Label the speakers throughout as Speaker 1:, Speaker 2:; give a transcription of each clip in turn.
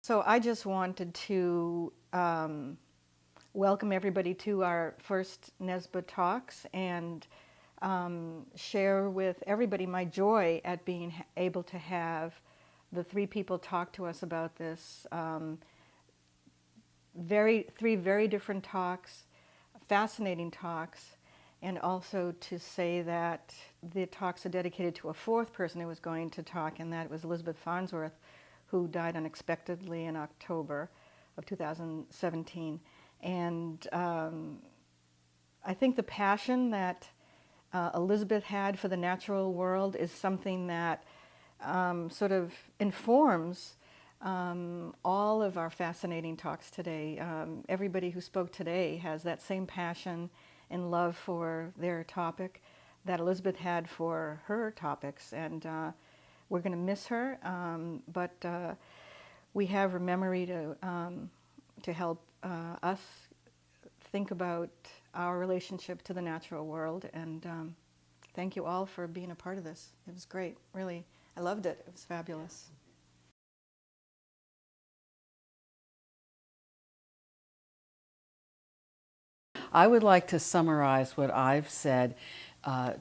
Speaker 1: So I just wanted to welcome everybody to our first NESBA talks and share with everybody my joy at being able to have the three people talk to us about this. Three very different talks, fascinating talks, and also to say that the talks are dedicated to a fourth person who was going to talk, and that was Elizabeth Farnsworth, who died unexpectedly in October of 2017. And I think the passion that Elizabeth had for the natural world is something that sort of informs all of our fascinating talks today. Everybody who spoke today has that same passion and love for their topic that Elizabeth had for her topics, and we're going to miss her, but we have her memory to help us think about our relationship to the natural world, and thank you all for being a part of this. It was great, really. I loved it. It was fabulous.
Speaker 2: I would like to summarize what I've said,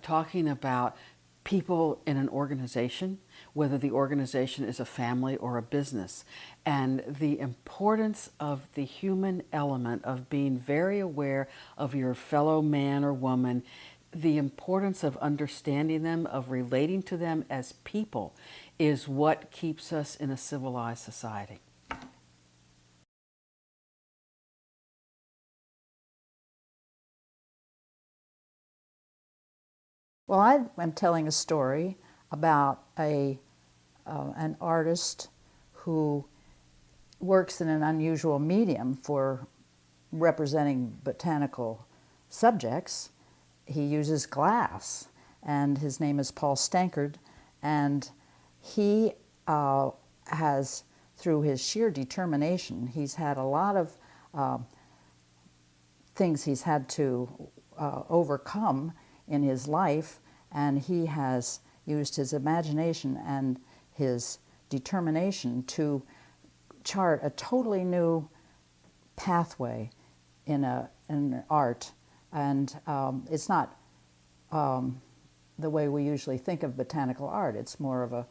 Speaker 2: talking about people in an organization, whether the organization is a family or a business, and the importance of the human element of being very aware of your fellow man or woman, the importance of understanding them, of relating to them as people, is what keeps us in a civilized society.
Speaker 3: Well, I am telling a story about an artist who works in an unusual medium for representing botanical subjects. He uses glass, and his name is Paul Stankard, and he has, through his sheer determination, he's had a lot of things he's had to overcome in his life, and he has used his imagination and his determination to chart a totally new pathway in art. And it's not the way we usually think of botanical art. It's more of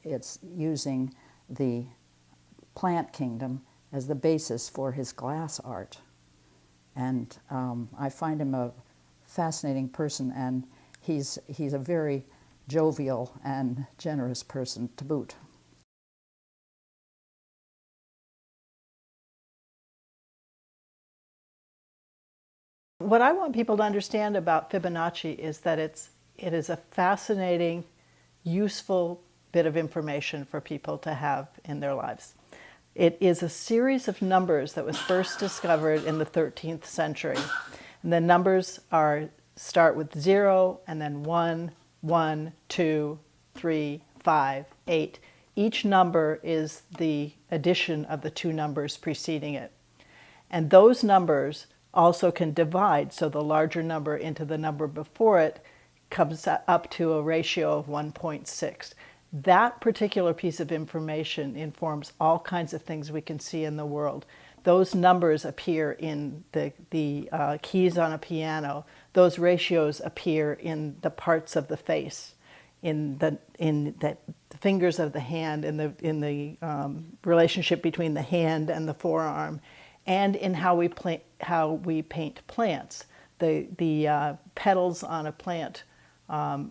Speaker 3: it's using the plant kingdom as the basis for his glass art. And I find him a fascinating person, and he's a very jovial and generous person to boot.
Speaker 4: What I want people to understand about Fibonacci is that it is a fascinating, useful bit of information for people to have in their lives. It is a series of numbers that was first discovered in the 13th century. And the numbers start with 0, and then 1, 1, 2, 3, 5, 8. Each number is the addition of the two numbers preceding it. And those numbers also can divide, so the larger number into the number before it comes up to a ratio of 1.6. That particular piece of information informs all kinds of things we can see in the world. Those numbers appear in the keys on a piano. Those ratios appear in the parts of the face, in the fingers of the hand, in the relationship between the hand and the forearm, and in how we paint plants. The petals on a plant,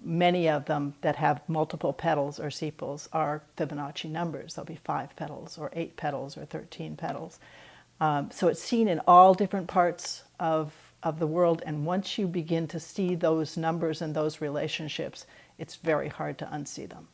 Speaker 4: many of them that have multiple petals or sepals, are Fibonacci numbers. There'll be 5 petals or 8 petals or 13 petals. So it's seen in all different parts of the world, and once you begin to see those numbers and those relationships, it's very hard to unsee them.